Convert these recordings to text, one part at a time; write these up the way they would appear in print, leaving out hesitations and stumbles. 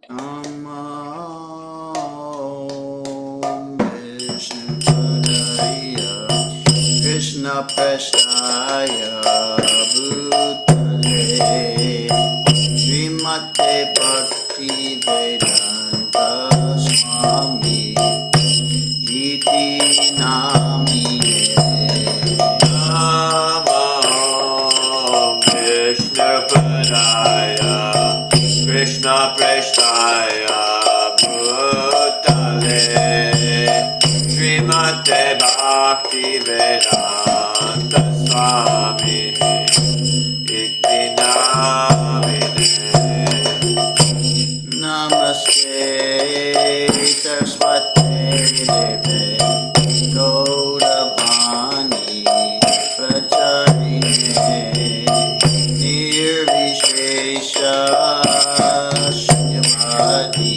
Namo Vishnupadaya Krishna Prasthaya Bhutale Srimate Bhakti Vedanta Swami Iti Namine Namo Vishnupadaya Krishna Prasthaya Bhutale Srimate Bhakti Vedanta Swami Iti Namine Namaste Saraswate Deve Gauravani Pracharine Nirvishesha Shunyavadi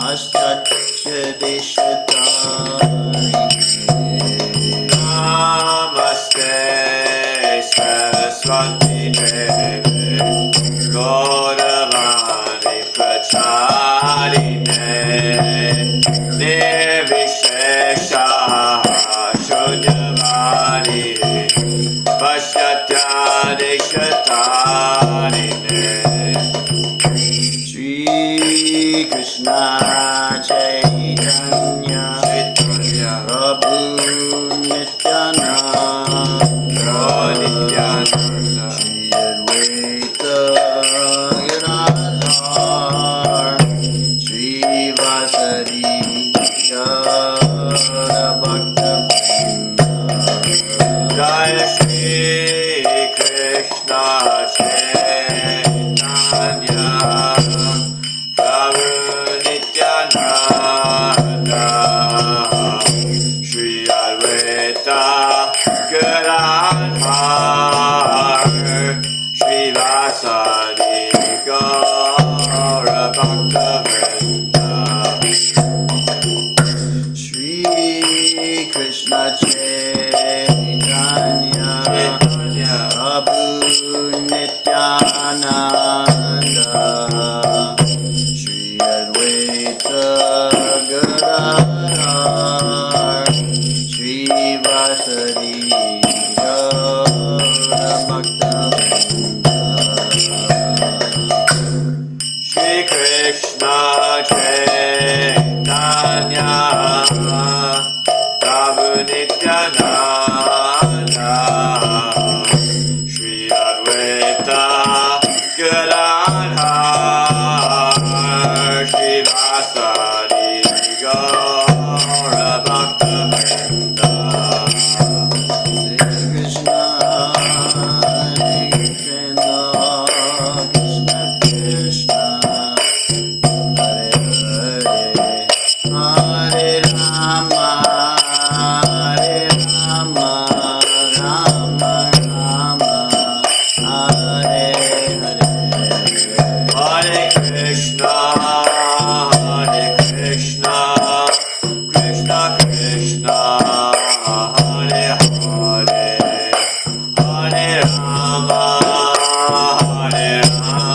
Astachadishatarine Namaste Saraswati Deve Gauravani Pracharine Nirvishesha Shunyavadi Paschatyadishatarine Shri Krishna Chaitanya Prabhu Nityananda Shri Advaita Gadadhar Shri Vasari Gaura Bhakta Jaya Shri Krishna Chaitanya Prabhu Nityananda Shri Advaita Gadadhar Shri Vasari Gaura Bhakta Shri Krishna Chaitanya Prabhu Nityananda Shri Advaita Gadadhar Shri Vasari Gaura Bhakta Shri Krishna Chaitanya Prabhu Nityananda Shri Advaita Gadadhar Shri Vasari Gaura Bhakta Krishna Krishna Hare Hare Rama Hare Rama Rama Rama Hare Hare Hare Krishna Krishna Krishna Hare Hare Hare Rama Hare Rama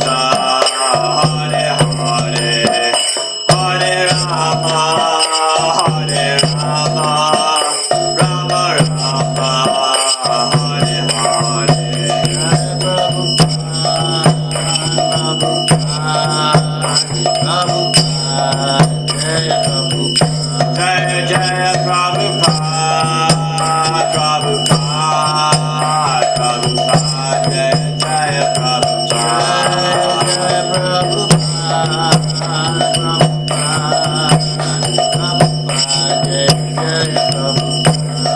Hare Hare, Hare Rama, Hare Rama, Rama Rama, Hare Hare. Jaya Jaya Prabhupada, Prabhupada, Prabhupada, Jaya Jaya Prabhupada.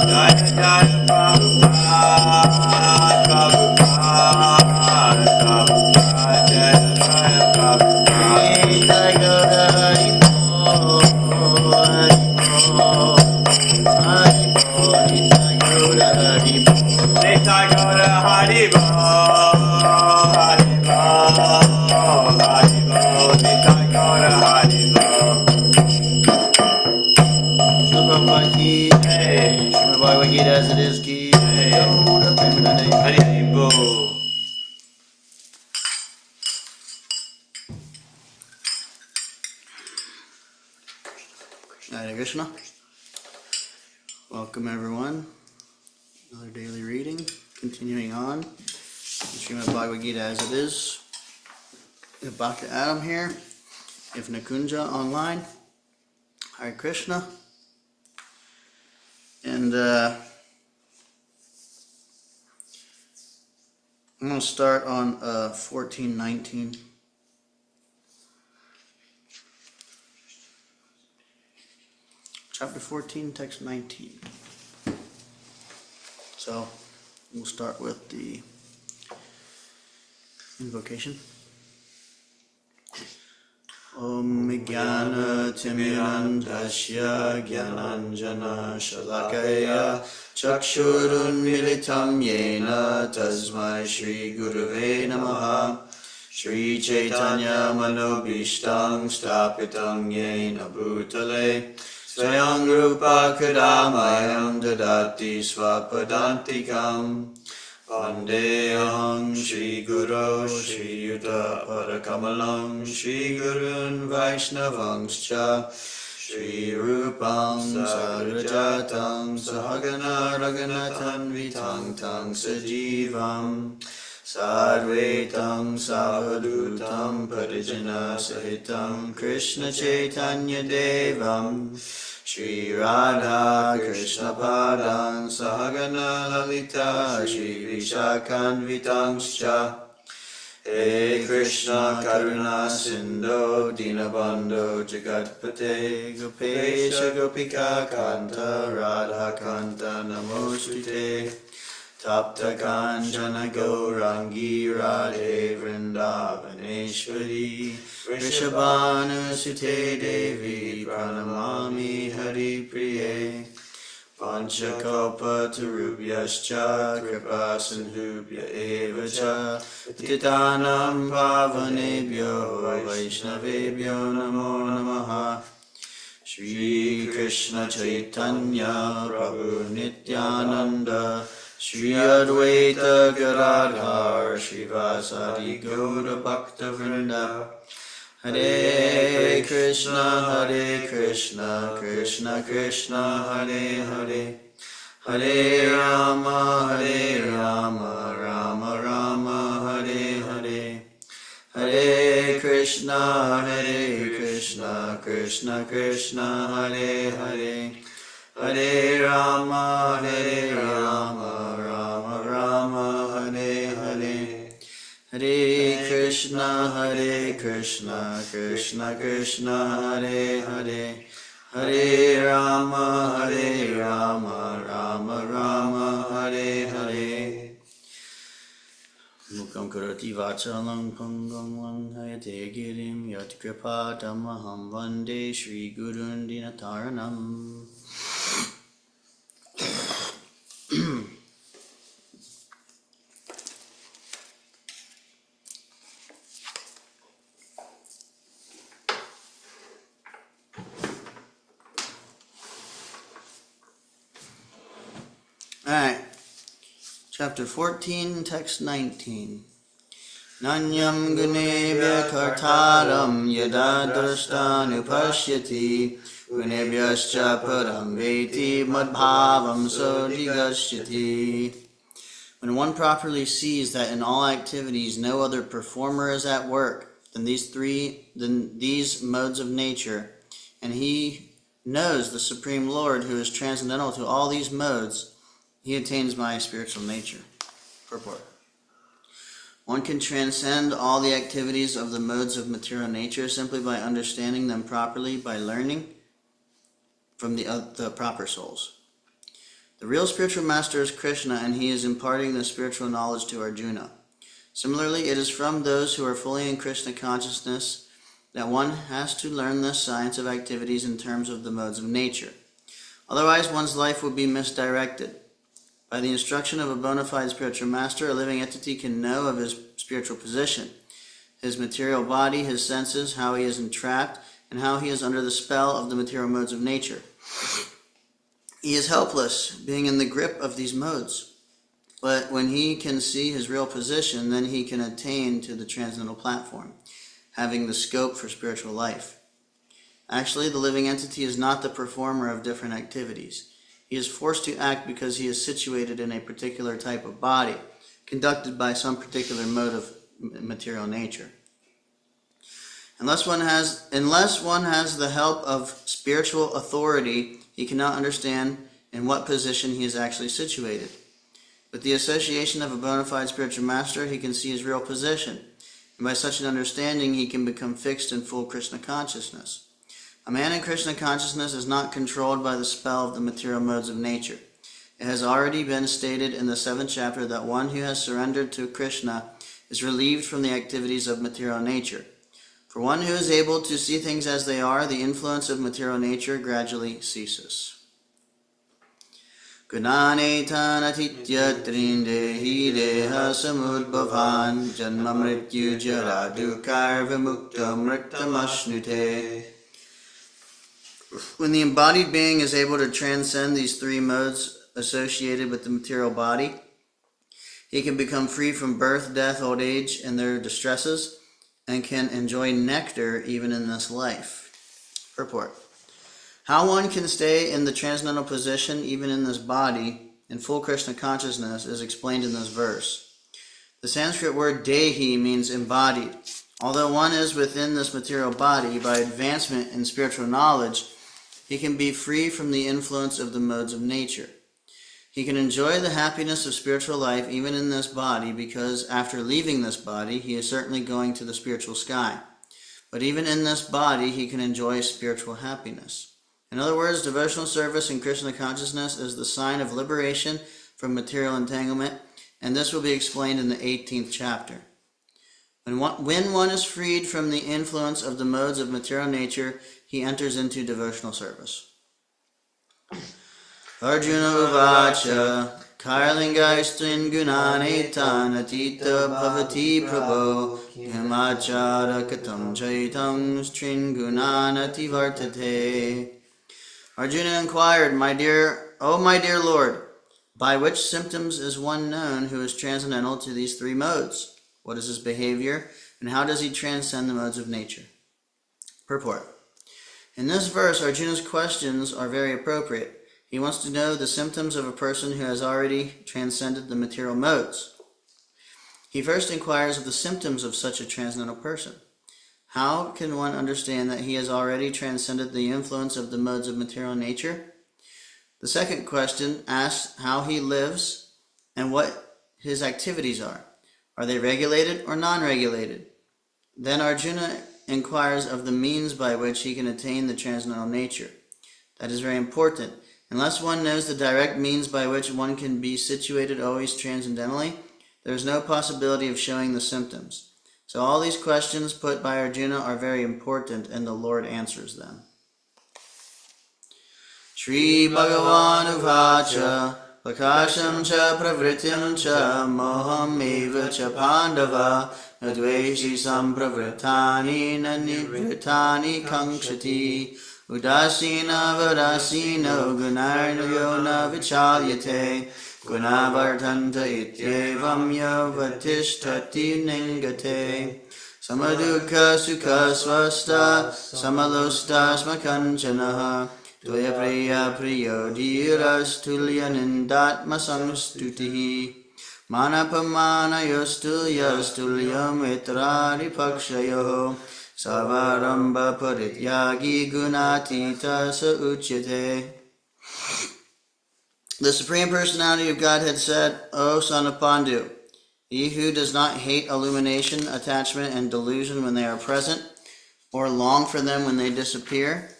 Jaya Jaya Prabhupada, Prabhupada, Prabhupada, Jaya Jaya Prabhupada. Nitai Gaura Haribo, Haribo, Haribo, Nitai Gaura Haribo. Srila ki jai, Srimad Bhagavad Gita as it is ki jai. Haribo. Hare Krishna. Welcome everyone. Another daily reading. Continuing on. Srimad Bhagavad Gita as it is. We have Bhakti Adam here. If Nakunja online. Hare Krishna. And I'm going to start on 14:19. Chapter 14, text 19. So, we'll start with the invocation. Om Jnana Timirandasya Jnananjana Shalakaya Chakshurun Militam Yena Tasmai Shri Gurave Namaha Shri Chaitanya Manobhishtam Stapitam Yena Bhutale Swayam Rupa Kadamayam Dadati Swapadantikam Vandeham Shri Guru Shri Yuta Parakamalam Shri Gurun Vaishnavangscha Shri Rupam Sarajatam Sahagana Raghunathan Vitang Tang Sajivam Sadvaitam Savadutam Parijana Sahitam Krishna Chaitanya Devam Shri Radha Krishna Padan Sahagana Lalita Shri Vishakan Vitangscha He Krishna Karuna Sindho Dinabandho Jagatpate Gopesha Gopika Kanta Radha Kanta Namostute Tapta Kanchana Gaurangi Radhe Vrindavaneshwari Vrishabhanu Sute Devi Pranamami Hari Priye Panchakalpa Tarubhyascha Kripa Sindhubhya Evacha Patitanam Pavanebhyo Vaishnavebhyo Namo Namaha Shri Krishna Chaitanya Prabhu Nityananda Shri Advaita Gadadhar Srivasadi Gaura Bhakta Vrinda Hare Krishna Krishna Krishna Hare Hare Hare Rama Rama Rama Hare Hare Hare Krishna Krishna Krishna Hare Hare Hare Rama Rama Rama Hare Hare Hare Krishna Krishna Krishna Hare Hare Hare Rama Rama Rama Hare Hare Mukam karoti vachalam pangam langhayate girim yat kripatam aham vande Shri Gurun Dinataranam. Alright, chapter 14, text 19. Nanyam gunebhya kartaram yada drashtanupashyati gunebhyascha param veti madbhavam sodigashyati. When one properly sees that in all activities no other performer is at work than these modes of nature, and he knows the Supreme Lord who is transcendental to all these modes, he attains my spiritual nature. Purport. One can transcend all the activities of the modes of material nature simply by understanding them properly, by learning from the proper souls. The real spiritual master is Krishna, and he is imparting the spiritual knowledge to Arjuna. Similarly, it is from those who are fully in Krishna consciousness that one has to learn the science of activities in terms of the modes of nature. Otherwise, one's life would be misdirected. By the instruction of a bona fide spiritual master, a living entity can know of his spiritual position, his material body, his senses, how he is entrapped, and how he is under the spell of the material modes of nature. He is helpless, being in the grip of these modes. But when he can see his real position, then he can attain to the transcendental platform, having the scope for spiritual life. Actually, the living entity is not the performer of different activities. He is forced to act because he is situated in a particular type of body, conducted by some particular mode of material nature. Unless one has the help of spiritual authority, he cannot understand in what position he is actually situated. With the association of a bona fide spiritual master, he can see his real position, and by such an understanding, he can become fixed in full Krishna consciousness. A man in Krishna consciousness is not controlled by the spell of the material modes of nature. It has already been stated in the 7th chapter that one who has surrendered to Krishna is relieved from the activities of material nature. For one who is able to see things as they are, the influence of material nature gradually ceases. Gunane tanatitya trindehi deha samudbhavan janma mrityu jara dukar vimukta mritamashnute. When the embodied being is able to transcend these three modes associated with the material body, he can become free from birth, death, old age, and their distresses, and can enjoy nectar even in this life. Purport. How one can stay in the transcendental position even in this body, in full Krishna consciousness, is explained in this verse. The Sanskrit word dehi means embodied. Although one is within this material body, by advancement in spiritual knowledge, he can be free from the influence of the modes of nature. He can enjoy the happiness of spiritual life even in this body, because after leaving this body, he is certainly going to the spiritual sky. But even in this body, he can enjoy spiritual happiness. In other words, devotional service in Krishna consciousness is the sign of liberation from material entanglement, and this will be explained in the 18th chapter. When one is freed from the influence of the modes of material nature, he enters into devotional service. Arjuna uvacha karlingaistrin gunanetan atita bhavati prabho himachara katam chaitam strin gunanati vartate. Arjuna inquired, my dear Lord, by which symptoms is one known who is transcendental to these three modes? What is his behavior, and how does he transcend the modes of nature? Purport. In this verse, Arjuna's questions are very appropriate. He wants to know the symptoms of a person who has already transcended the material modes. He first inquires of the symptoms of such a transcendental person. How can one understand that he has already transcended the influence of the modes of material nature? The second question asks how he lives and what his activities are. Are they regulated or non-regulated? Then Arjuna inquires of the means by which he can attain the transcendental nature. That is very important. Unless one knows the direct means by which one can be situated always transcendentally, there is no possibility of showing the symptoms. So all these questions put by Arjuna are very important, and the Lord answers them. Shri Bhagavan Uvacha Prakasham cha pravritim cha moham eva cha pandava nadveshi sampravritani nanivritani kankshati Udasina vadasino gunaryo na vichalyate gunavartanta ityevam yavattishtati ningate samadukha sukha swasta samalosta smakanchanaha Dvaya priya priyo dhiras tulya nindatma samstutihi Manapamana yostulyas tulyam itrari pakshayoho Savaramba parityagi gunatita sa uchyate. The Supreme Personality of Godhead said, O son of Pandu, he who does not hate illumination, attachment, and delusion when they are present, or long for them when they disappear,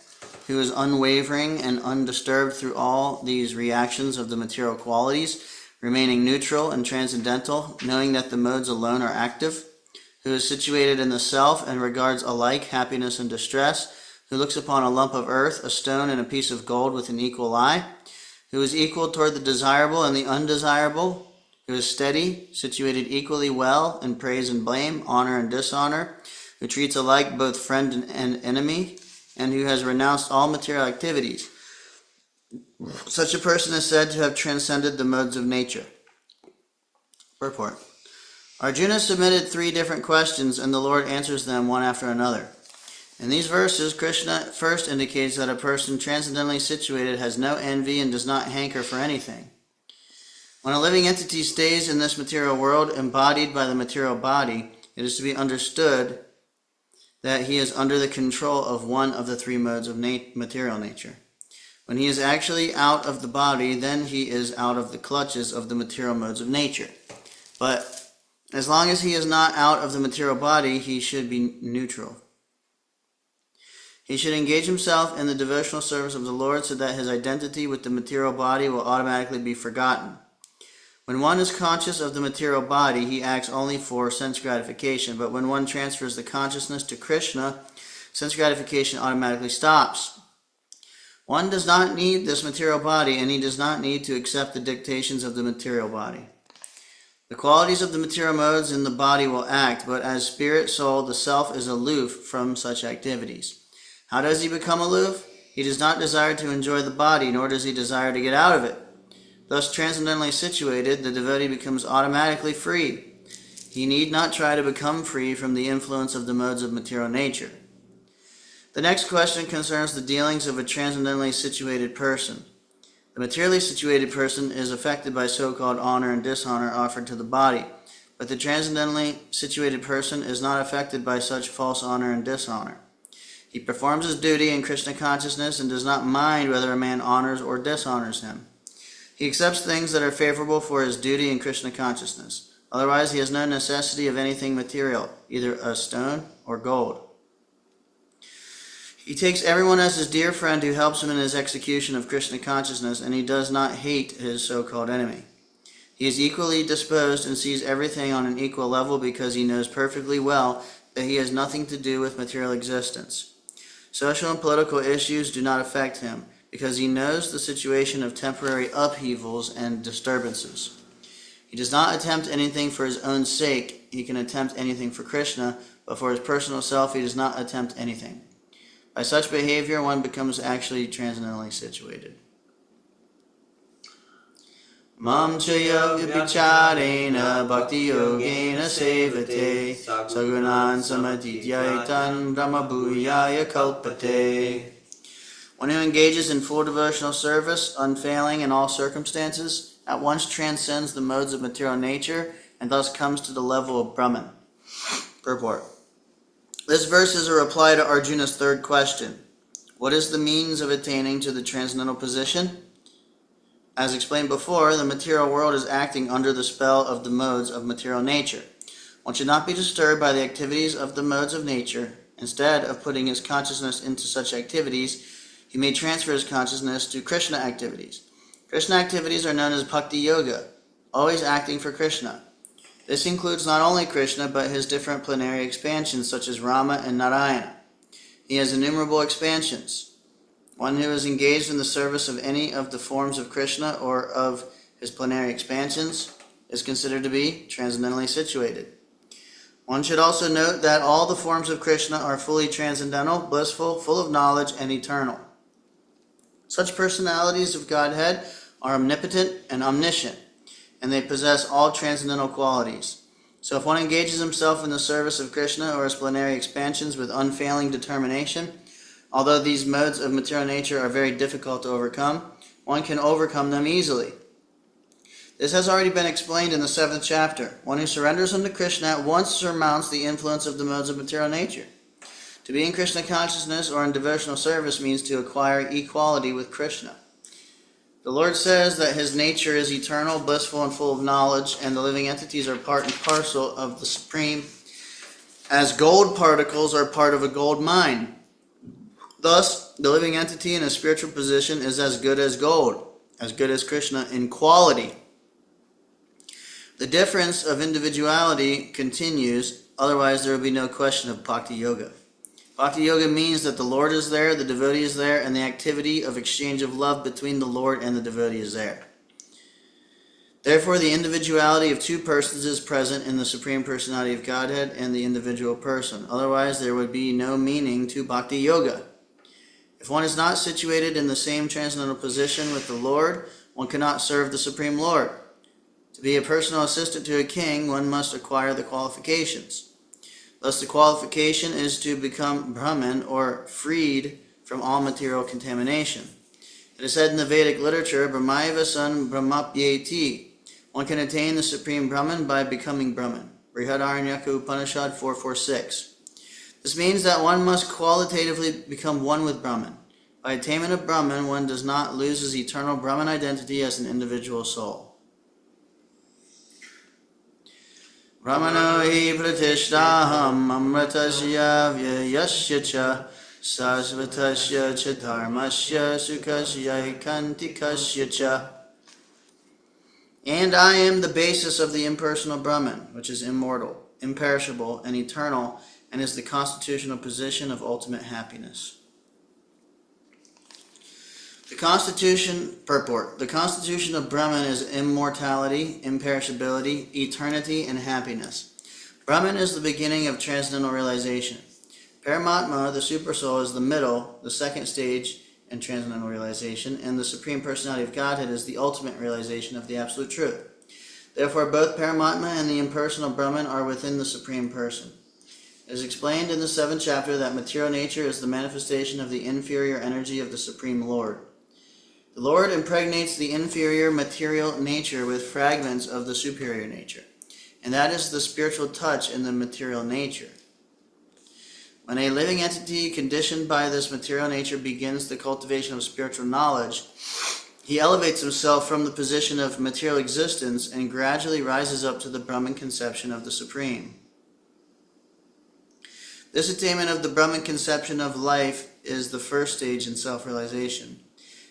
who is unwavering and undisturbed through all these reactions of the material qualities, remaining neutral and transcendental, knowing that the modes alone are active, who is situated in the self and regards alike happiness and distress, who looks upon a lump of earth, a stone, and a piece of gold with an equal eye, who is equal toward the desirable and the undesirable, who is steady, situated equally well in praise and blame, honor and dishonor, who treats alike both friend and enemy, and who has renounced all material activities. Such a person is said to have transcended the modes of nature. Purport. Arjuna submitted 3 different questions, and the Lord answers them one after another. In these verses, Krishna first indicates that a person transcendently situated has no envy and does not hanker for anything. When a living entity stays in this material world, embodied by the material body, it is to be understood that he is under the control of one of the 3 modes of material nature. When he is actually out of the body, then he is out of the clutches of the material modes of nature. But as long as he is not out of the material body, he should be neutral. He should engage himself in the devotional service of the Lord so that his identity with the material body will automatically be forgotten. When one is conscious of the material body, he acts only for sense gratification, but when one transfers the consciousness to Krishna, sense gratification automatically stops. One does not need this material body, and he does not need to accept the dictations of the material body. The qualities of the material modes in the body will act, but as spirit soul, the self is aloof from such activities. How does he become aloof? He does not desire to enjoy the body, nor does he desire to get out of it. Thus, transcendently situated, the devotee becomes automatically free. He need not try to become free from the influence of the modes of material nature. The next question concerns the dealings of a transcendently situated person. The materially situated person is affected by so-called honor and dishonor offered to the body, but the transcendently situated person is not affected by such false honor and dishonor. He performs his duty in Krishna consciousness and does not mind whether a man honors or dishonors him. He accepts things that are favorable for his duty in Krishna consciousness. Otherwise, he has no necessity of anything material, either a stone or gold. He takes everyone as his dear friend who helps him in his execution of Krishna consciousness, and he does not hate his so-called enemy. He is equally disposed and sees everything on an equal level because he knows perfectly well that he has nothing to do with material existence. Social and political issues do not affect him because he knows the situation of temporary upheavals and disturbances. He does not attempt anything for his own sake. He can attempt anything for Krishna, but for his personal self he does not attempt anything. By such behavior, one becomes actually transcendently situated. Mam chaya vipicharena bhakti yogena sevate sagunan samadhityaitan brahmabhuyaya kalpate. One who engages in full devotional service, unfailing in all circumstances, at once transcends the modes of material nature and thus comes to the level of Brahman. Purport. This verse is a reply to Arjuna's 3rd question. What is the means of attaining to the transcendental position? As explained before, the material world is acting under the spell of the modes of material nature. One should not be disturbed by the activities of the modes of nature. Instead of putting his consciousness into such activities, he may transfer his consciousness to Krishna activities. Krishna activities are known as Bhakti Yoga, always acting for Krishna. This includes not only Krishna, but his different plenary expansions such as Rama and Narayana. He has innumerable expansions. One who is engaged in the service of any of the forms of Krishna or of his plenary expansions is considered to be transcendentally situated. One should also note that all the forms of Krishna are fully transcendental, blissful, full of knowledge, and eternal. Such personalities of Godhead are omnipotent and omniscient, and they possess all transcendental qualities. So if one engages himself in the service of Krishna or his plenary expansions with unfailing determination, although these modes of material nature are very difficult to overcome, one can overcome them easily. This has already been explained in the 7th chapter. One who surrenders unto Krishna at once surmounts the influence of the modes of material nature. To be in Krishna consciousness or in devotional service means to acquire equality with Krishna. The Lord says that his nature is eternal, blissful, and full of knowledge, and the living entities are part and parcel of the Supreme, as gold particles are part of a gold mine. Thus, the living entity in a spiritual position is as good as gold, as good as Krishna in quality. The difference of individuality continues, otherwise there will be no question of Bhakti Yoga. Bhakti Yoga means that the Lord is there, the devotee is there, and the activity of exchange of love between the Lord and the devotee is there. Therefore, the individuality of two persons is present in the Supreme Personality of Godhead and the individual person. Otherwise, there would be no meaning to Bhakti Yoga. If one is not situated in the same transcendental position with the Lord, one cannot serve the Supreme Lord. To be a personal assistant to a king, one must acquire the qualifications. Thus, the qualification is to become Brahman, or freed from all material contamination. It is said in the Vedic literature, Brahmaiva san brahmapyeti. One can attain the Supreme Brahman by becoming Brahman. Brihadaranyaka Upanishad 446. This means that one must qualitatively become one with Brahman. By attainment of Brahman, one does not lose his eternal Brahman identity as an individual soul. Brahmano hi pratishtaham amratasya vyayasya cha sasvatasya cha dharmasya sukasya kantikasya cha. And I am the basis of the impersonal Brahman, which is immortal, imperishable, and eternal, and is the constitutional position of ultimate happiness. Purport. The constitution of Brahman is immortality, imperishability, eternity, and happiness. Brahman is the beginning of transcendental realization. Paramatma, the Supersoul, is the middle, the second stage in transcendental realization, and the Supreme Personality of Godhead is the ultimate realization of the Absolute Truth. Therefore, both Paramatma and the impersonal Brahman are within the Supreme Person. It is explained in the 7th chapter that material nature is the manifestation of the inferior energy of the Supreme Lord. The Lord impregnates the inferior material nature with fragments of the superior nature, and that is the spiritual touch in the material nature. When a living entity conditioned by this material nature begins the cultivation of spiritual knowledge, he elevates himself from the position of material existence and gradually rises up to the Brahman conception of the Supreme. This attainment of the Brahman conception of life is the first stage in self-realization.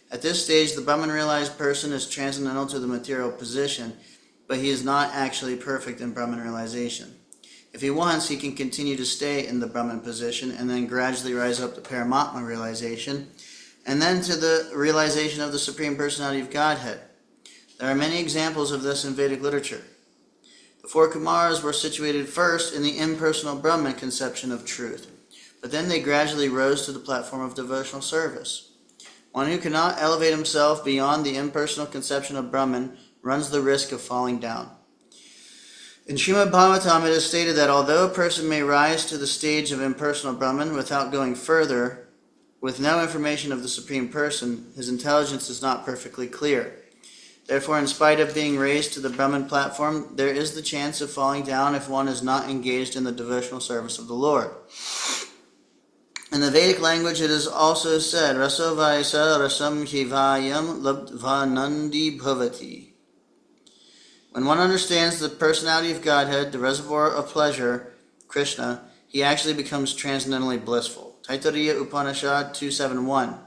At this stage, the Brahman realized person is transcendental to the material position, but he is not actually perfect in Brahman realization. If he wants, he can continue to stay in the Brahman position and then gradually rise up to Paramatma realization, and then to the realization of the Supreme Personality of Godhead. There are many examples of this in Vedic literature. The 4 Kumaras were situated first in the impersonal Brahman conception of truth, but then they gradually rose to the platform of devotional service. One who cannot elevate himself beyond the impersonal conception of Brahman runs the risk of falling down. In Srimad Bhagavatam it is stated that although a person may rise to the stage of impersonal Brahman without going further, with no information of the Supreme Person, his intelligence is not perfectly clear. Therefore, in spite of being raised to the Brahman platform, there is the chance of falling down if one is not engaged in the devotional service of the Lord. In the Vedic language, it is also said, Raso Vaisa Rasam Hivayam Labdvanandi Bhavati. When one understands the personality of Godhead, the reservoir of pleasure, Krishna, he actually becomes transcendently blissful. Taittiriya Upanishad 271.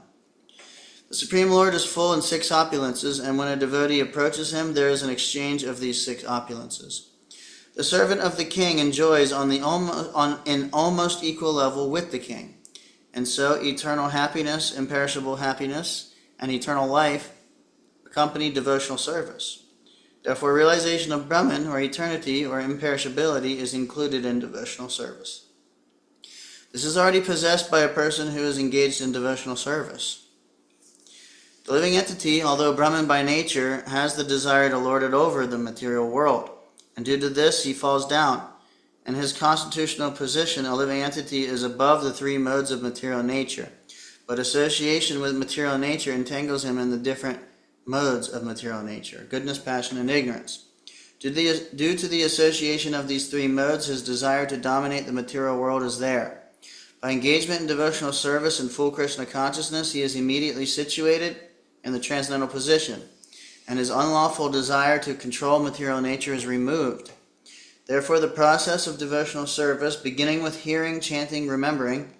The Supreme Lord is full in 6 opulences, and when a devotee approaches him, there is an exchange of these 6 opulences. The servant of the king enjoys on an almost equal level with the king. And so eternal happiness, imperishable happiness, and eternal life accompany devotional service. Therefore, realization of Brahman, or eternity, or imperishability, is included in devotional service. This is already possessed by a person who is engaged in devotional service. The living entity, although Brahman by nature, has the desire to lord it over the material world, and due to this he falls down. In his constitutional position, a living entity is above the three modes of material nature, but association with material nature entangles him in the different modes of material nature: goodness, passion, and ignorance. Due to the association of these three modes, his desire to dominate the material world is there. By engagement in devotional service and full Krishna consciousness, he is immediately situated in the transcendental position, and his unlawful desire to control material nature is removed. Therefore, the process of devotional service, beginning with hearing, chanting, remembering,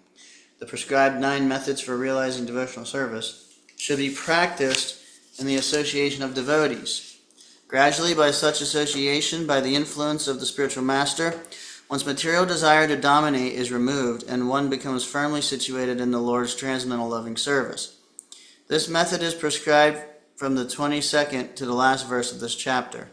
the prescribed 9 methods for realizing devotional service, should be practiced in the association of devotees. Gradually, by such association, by the influence of the spiritual master, one's material desire to dominate is removed, and one becomes firmly situated in the Lord's transcendental loving service. This method is prescribed from the 22nd to the last verse of this chapter.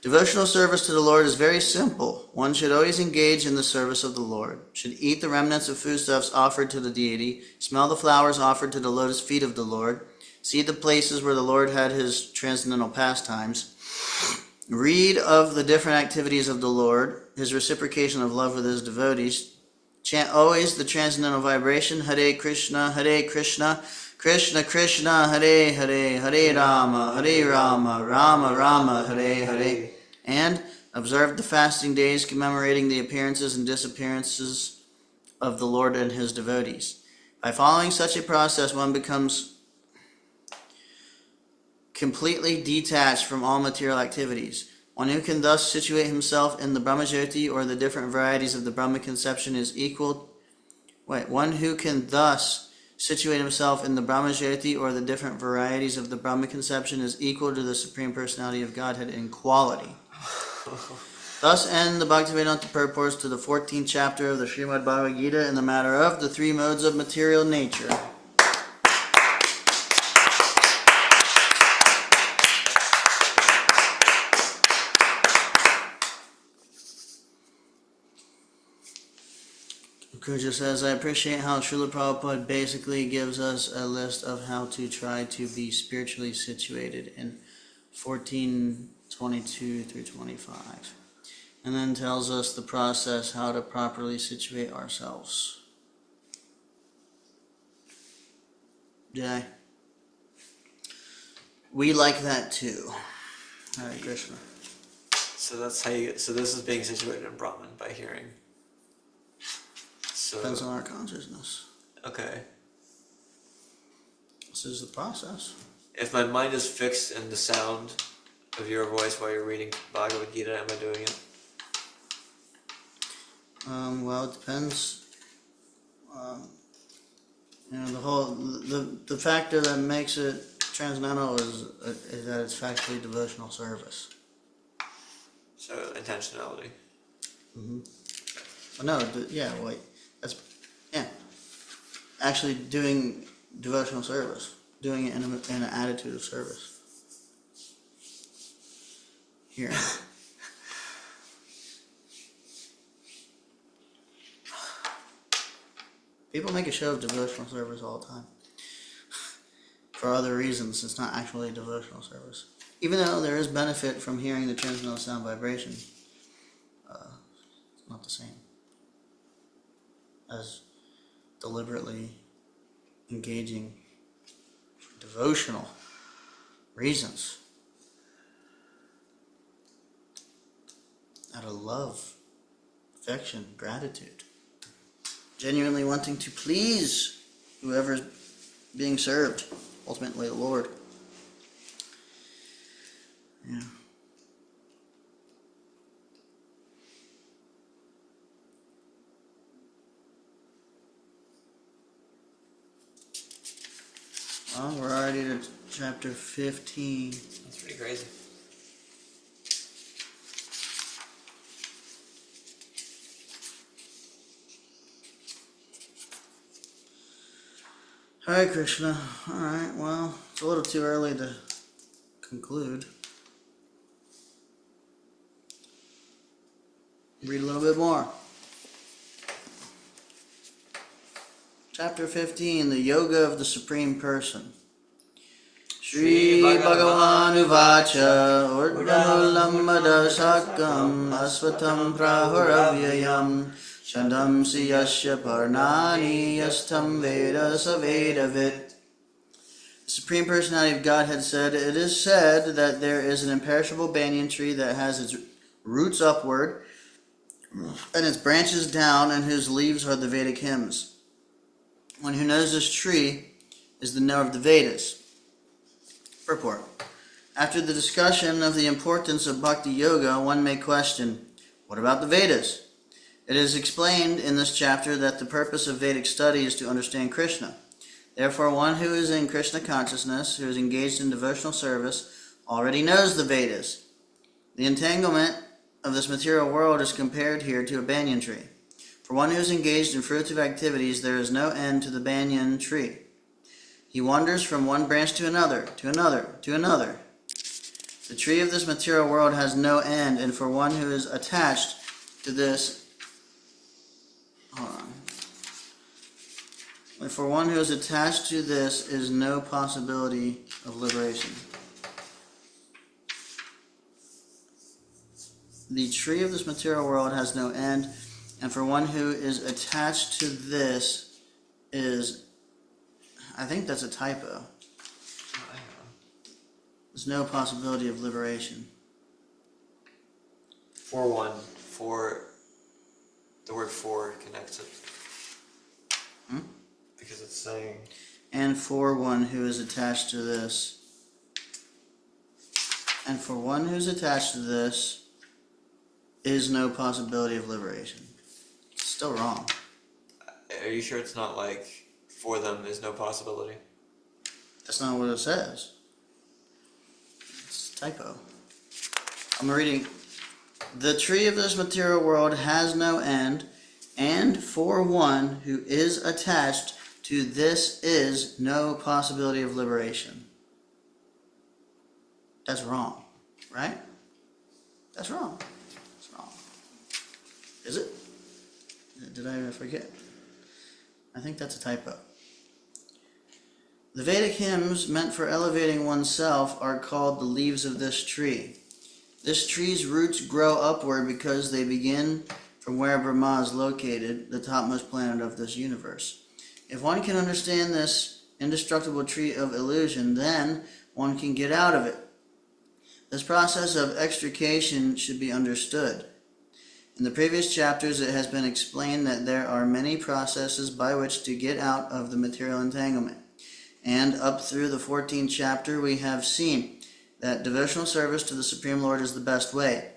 Devotional service to the Lord is very simple. One should always engage in the service of the Lord, should eat the remnants of foodstuffs offered to the deity, smell the flowers offered to the lotus feet of the Lord, see the places where the Lord had his transcendental pastimes, read of the different activities of the Lord, his reciprocation of love with his devotees, chant always the transcendental vibration, Hare Krishna, Krishna Krishna, Hare Hare, Hare Rama, Rama Rama, Hare Hare, and observe the fasting days commemorating the appearances and disappearances of the Lord and his devotees. By following such a process, one becomes completely detached from all material activities. One who can thus situate himself in the Brahmajyoti, or the different varieties of the Brahma conception, is equal. One who can thus situate himself in the Brahmajyoti, or the different varieties of the Brahma conception, is equal to the Supreme Personality of Godhead in quality. Thus end the Bhaktivedanta purports to the 14th chapter of the Srimad Bhagavad Gita in the matter of the three modes of material nature. Kuja says, I appreciate how Srila Prabhupada basically gives us a list of how to try to be spiritually situated in 14:22 through 25, and then tells us the process how to properly situate ourselves. Jai. We like that too. Hare Krishna. So that's how you. So this is being situated in Brahman by hearing. So Depends on our consciousness. okay. This is the process. If my mind is fixed in the sound of your voice while you're reading Bhagavad Gita, am I doing it? Well, it depends. The factor that makes it transcendental is that it's factually devotional service. So intentionality. Actually doing devotional service, doing it in an attitude of service. Here. People make a show of devotional service all the time. For other reasons, it's not actually devotional service. Even though there is benefit from hearing the transcendental sound vibration, it's not the same as deliberately engaging for devotional reasons. Out of love, affection, gratitude. Genuinely wanting to please whoever's being served, ultimately the Lord. Yeah. Well, we're already to chapter 15. That's pretty crazy. Hare Krishna. Alright, well, it's a little too early to conclude. Read a little bit more. Chapter 15, the Yoga of the Supreme Person. Shri Bhagavan Uvacha Urdhanulamada Sakam Asvatam Prahuravyayam Shandam Siyasya Parnani Yastam Veda Savedavit. The Supreme Personality of Godhead said, it is said that there is an imperishable banyan tree that has its roots upward and its branches down, and whose leaves are the Vedic hymns. One who knows this tree is the knower of the Vedas. Purport. After the discussion of the importance of Bhakti Yoga, one may question, what about the Vedas? It is explained in this chapter that the purpose of Vedic study is to understand Krishna. Therefore, one who is in Krishna consciousness, who is engaged in devotional service, already knows the Vedas. The entanglement of this material world is compared here to a banyan tree. For one who is engaged in fruitive activities, there is no end to the banyan tree. He wanders from one branch to another, to another, to another. The tree of this material world has no end, and for one who is attached to this, And for one who is attached to this is no possibility of liberation. The tree of this material world has no end, and for one who is attached to this is, I think that's a typo. There's no possibility of liberation. For the word for connects it. Because it's saying, and for one who is attached to this. And for one who's attached to this is no possibility of liberation. It's still wrong. are you sure it's not like, for them is no possibility? That's not what it says. It's a typo. I'm reading, the tree of this material world has no end, and for one who is attached to this is no possibility of liberation. That's wrong, right? That's wrong. It's wrong. Is it? Did I forget? I think that's a typo. The Vedic hymns meant for elevating oneself are called the leaves of this tree. This tree's roots grow upward because they begin from where Brahma is located, the topmost planet of this universe. If one can understand this indestructible tree of illusion, then one can get out of it. This process of extrication should be understood. In the previous chapters, it has been explained that there are many processes by which to get out of the material entanglement. And up through the 14th chapter, we have seen that devotional service to the Supreme Lord is the best way.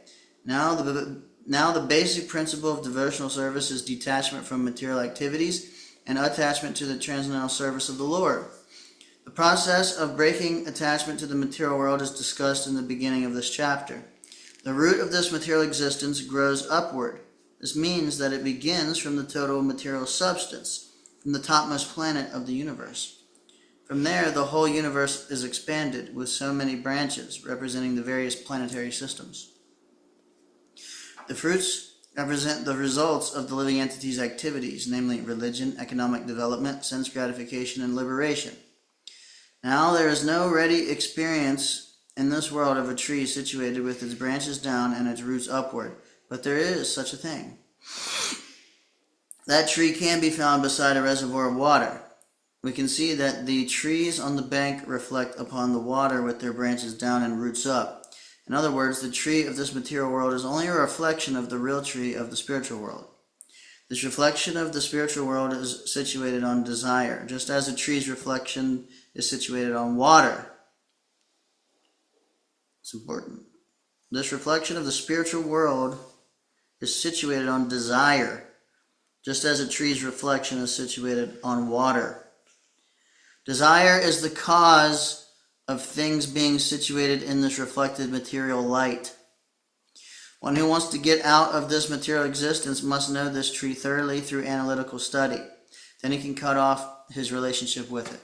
Now the basic principle of devotional service is detachment from material activities and attachment to the transcendental service of the Lord. The process of breaking attachment to the material world is discussed in the beginning of this chapter. The root of this material existence grows upward. This means that it begins from the total material substance, from the topmost planet of the universe. From there, the whole universe is expanded with so many branches representing the various planetary systems. The fruits represent the results of the living entity's activities, namely religion, economic development, sense gratification, and liberation. Now there is no ready experience in this world of a tree situated with its branches down and its roots upward, but there is such a thing. That tree can be found beside a reservoir of water. We can see that the trees on the bank reflect upon the water with their branches down and roots up. In other words, the tree of this material world is only a reflection of the real tree of the spiritual world. This reflection of the spiritual world is situated on desire, just as a tree's reflection is situated on water. It's important. This reflection of the spiritual world is situated on desire, just as a tree's reflection is situated on water. Desire is the cause of things being situated in this reflected material light. One who wants to get out of this material existence must know this tree thoroughly through analytical study. Then he can cut off his relationship with it.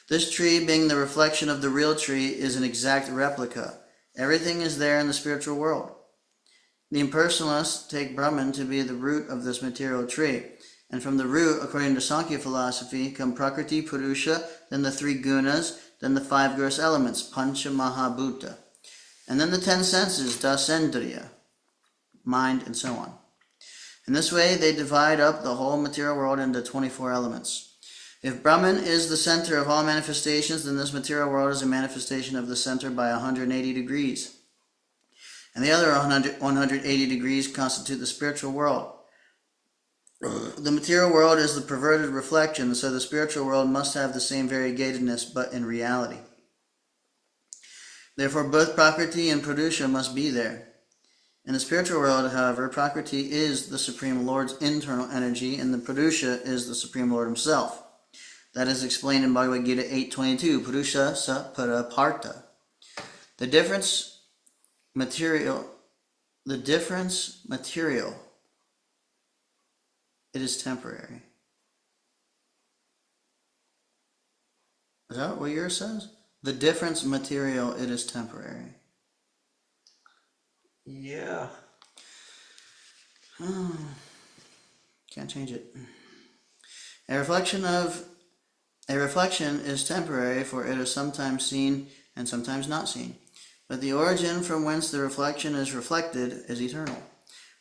This tree, being the reflection of the real tree, is an exact replica. Everything is there in the spiritual world. The impersonalists take Brahman to be the root of this material tree. And from the root, according to Sankhya philosophy, come Prakriti, Purusha, then the 3 gunas, then the 5 gross elements, Pancha Mahabhuta. And then the 10 senses, Dasendriya, mind, and so on. In this way, they divide up the whole material world into 24 elements. If Brahman is the center of all manifestations, then this material world is a manifestation of the center by 180 degrees. And the other 180 degrees constitute the spiritual world. The material world is the perverted reflection, so the spiritual world must have the same variegatedness, but in reality. Therefore, both Prakriti and Purusha must be there. In the spiritual world, however, Prakriti is the Supreme Lord's internal energy, and the Purusha is the Supreme Lord himself. That is explained in Bhagavad Gita 8.22, Purusha sa paraparta. The difference material, it is temporary. Is that what yours says? The difference material, it is temporary. Yeah. Can't change it. A reflection is temporary, for it is sometimes seen and sometimes not seen. But the origin from whence the reflection is reflected is eternal.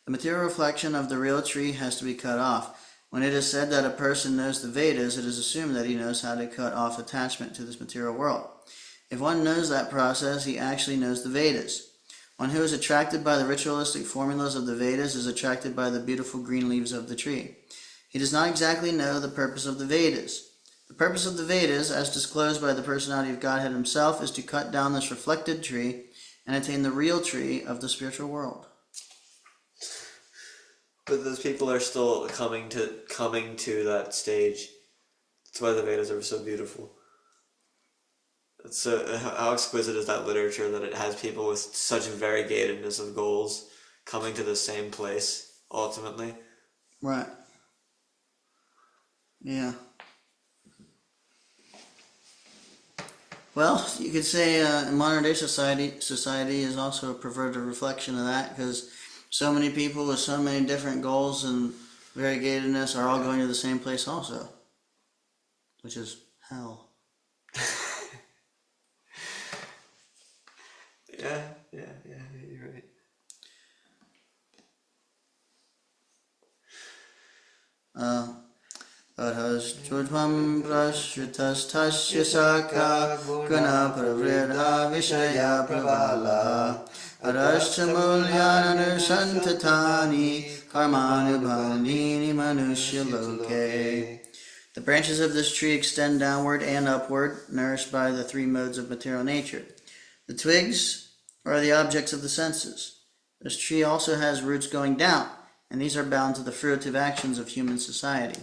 The material reflection of the real tree has to be cut off. When it is said that a person knows the Vedas, it is assumed that he knows how to cut off attachment to this material world. If one knows that process, he actually knows the Vedas. One who is attracted by the ritualistic formulas of the Vedas is attracted by the beautiful green leaves of the tree. He does not exactly know the purpose of the Vedas. The purpose of the Vedas, as disclosed by the personality of Godhead himself, is to cut down this reflected tree and attain the real tree of the spiritual world. But those people are still coming to that stage. That's why the Vedas are so beautiful. So how exquisite is that literature that it has people with such variegatedness of goals coming to the same place ultimately. Right. Yeah. Well, you could say modern day society is also a perverted reflection of that, because so many people with so many different goals and variegatedness are all going to the same place also, which is hell. Yeah, you're right. Arhastudvam prashritastasya saka guna pravreda vishaya pravala arashtamulyananursantatani karmanubhandini manushya loke. The branches of this tree extend downward and upward, nourished by the 3 modes of material nature. The twigs are the objects of the senses. This tree also has roots going down, and these are bound to the fruitive actions of human society.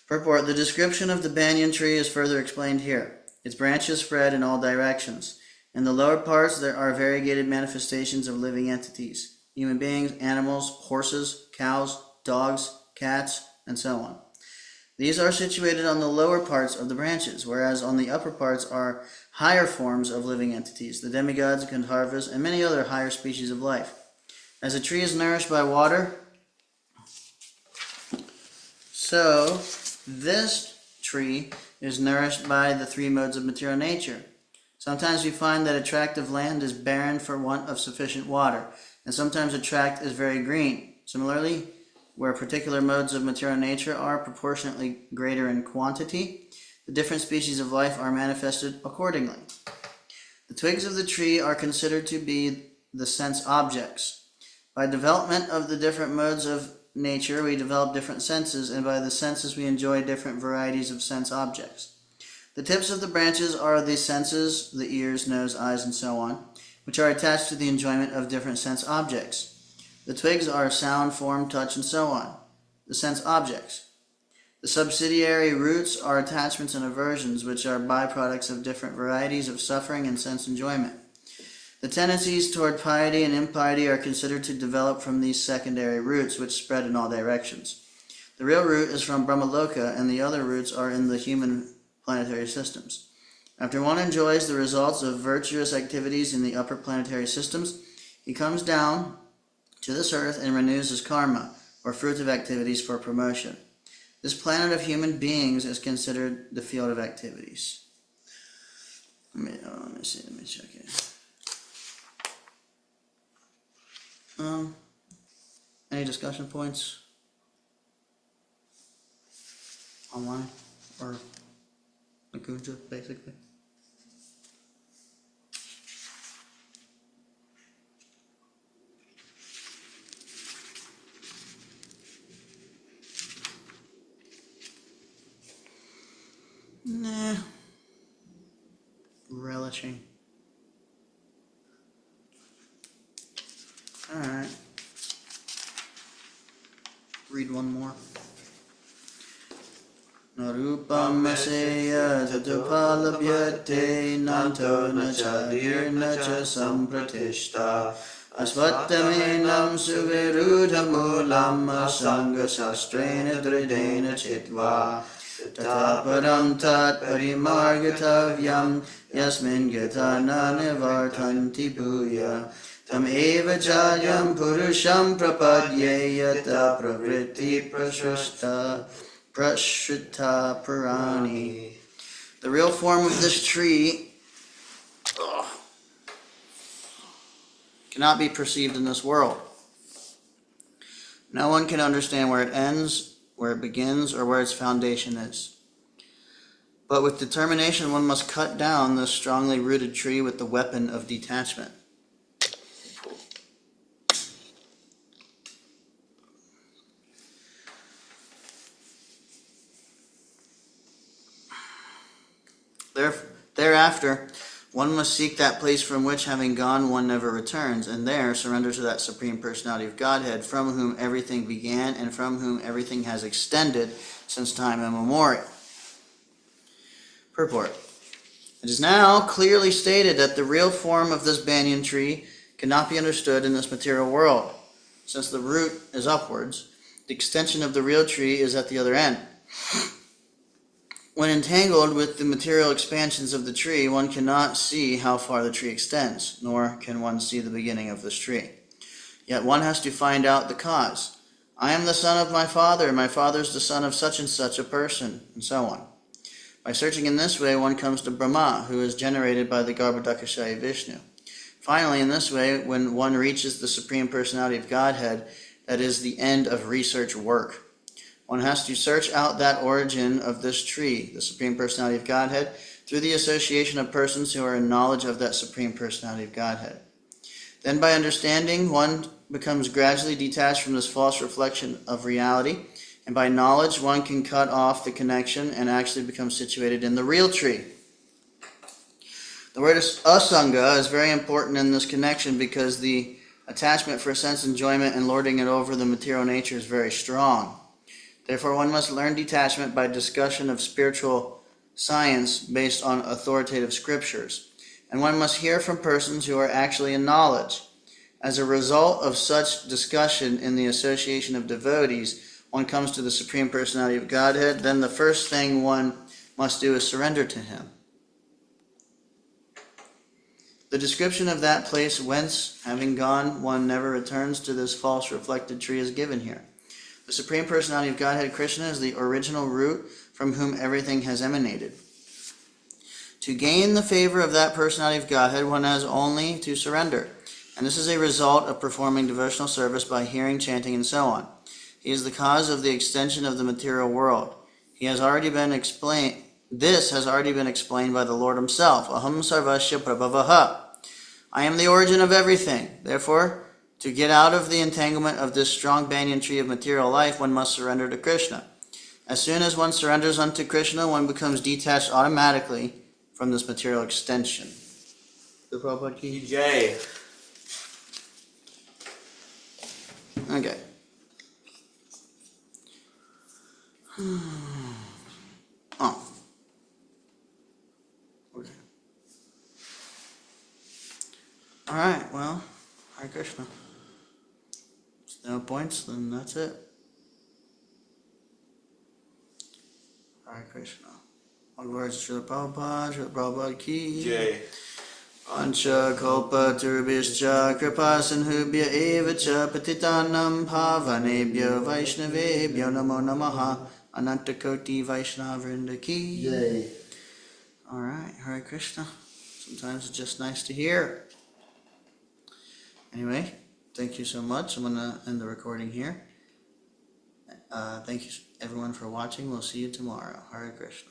Purport: the description of the banyan tree is further explained here. Its branches spread in all directions. In the lower parts there are variegated manifestations of living entities, human beings, animals, horses, cows, dogs, cats, and so on. These are situated on the lower parts of the branches, whereas on the upper parts are higher forms of living entities, the demigods, Gandharvas, and many other higher species of life. As a tree is nourished by water, so this tree is nourished by the 3 modes of material nature. Sometimes we find that a tract of land is barren for want of sufficient water, and sometimes a tract is very green. Similarly, where particular modes of material nature are proportionately greater in quantity, the different species of life are manifested accordingly. The twigs of the tree are considered to be the sense objects. By development of the different modes of nature, we develop different senses, and by the senses we enjoy different varieties of sense objects. The tips of the branches are the senses, the ears, nose, eyes, and so on, which are attached to the enjoyment of different sense objects. The twigs are sound, form, touch, and so on, the sense objects. The subsidiary roots are attachments and aversions, which are byproducts of different varieties of suffering and sense enjoyment. The tendencies toward piety and impiety are considered to develop from these secondary roots, which spread in all directions. The real root is from Brahmaloka, and the other roots are in the human planetary systems. After one enjoys the results of virtuous activities in the upper planetary systems, he comes down to this earth and renews his karma, or fruit of activities for promotion. This planet of human beings is considered the field of activities. Let me check it. Any discussion points? Online? Or Nakunja, basically? Nah. Relishing. Alright. Read one more. Narupam aseya tatupalabhyate nanto nachadir nacha sampratishta asvattamenam suvirudhamulam asanga sastrena dridena chitva tataparam tat parimargatavyam yasmin gatana nivartanti bhuya tam eva jayam purusham prapadye yata pravritti prashrita purani. The real form of this tree cannot be perceived in this world. No one can understand where it ends, where it begins, or where its foundation is. But with determination, one must cut down this strongly rooted tree with the weapon of detachment. Thereafter, one must seek that place from which, having gone, one never returns, and there surrender to that Supreme Personality of Godhead, from whom everything began and from whom everything has extended since time immemorial. Purport. It is now clearly stated that the real form of this banyan tree cannot be understood in this material world. Since the root is upwards, the extension of the real tree is at the other end. When entangled with the material expansions of the tree, one cannot see how far the tree extends, nor can one see the beginning of this tree. Yet one has to find out the cause. I am the son of my father is the son of such and such a person, and so on. By searching in this way, one comes to Brahma, who is generated by the Garbhodakashayi Vishnu. Finally, in this way, when one reaches the Supreme Personality of Godhead, that is the end of research work. One has to search out that origin of this tree, the Supreme Personality of Godhead, through the association of persons who are in knowledge of that Supreme Personality of Godhead. Then by understanding, one becomes gradually detached from this false reflection of reality, and by knowledge, one can cut off the connection and actually become situated in the real tree. The word asanga is very important in this connection because the attachment for sense enjoyment and lording it over the material nature is very strong. Therefore, one must learn detachment by discussion of spiritual science based on authoritative scriptures. And one must hear from persons who are actually in knowledge. As a result of such discussion in the association of devotees, one comes to the Supreme Personality of Godhead. Then the first thing one must do is surrender to Him. The description of that place whence, having gone, one never returns to this false reflected tree is given here. The Supreme Personality of Godhead, Krishna, is the original root from whom everything has emanated. To gain the favor of that Personality of Godhead, one has only to surrender. And this is a result of performing devotional service by hearing, chanting, and so on. He is the cause of the extension of the material world. This has already been explained by the Lord Himself. Aham sarvasya prabhavaha. I am the origin of everything. Therefore, to get out of the entanglement of this strong banyan tree of material life, one must surrender to Krishna. As soon as one surrenders unto Krishna, one becomes detached automatically from this material extension. The Prabhupada ki Jai. Okay. Oh. Okay. Alright, well, Hare Krishna. If no points, then that's it. Hare Krishna. All glories to Srila Prabhupada ki. Jai. Ancha kalpa turubhischa kripa sinhubhya eva cha patitanam pavanebhyo vaishnavebhyo namo namaha anantakoti vaishnavrinda ki. Yay. Alright, Hare Krishna. Sometimes it's just nice to hear. Anyway, thank you so much. I'm going to end the recording here. Thank you everyone for watching. We'll see you tomorrow. Hare Krishna.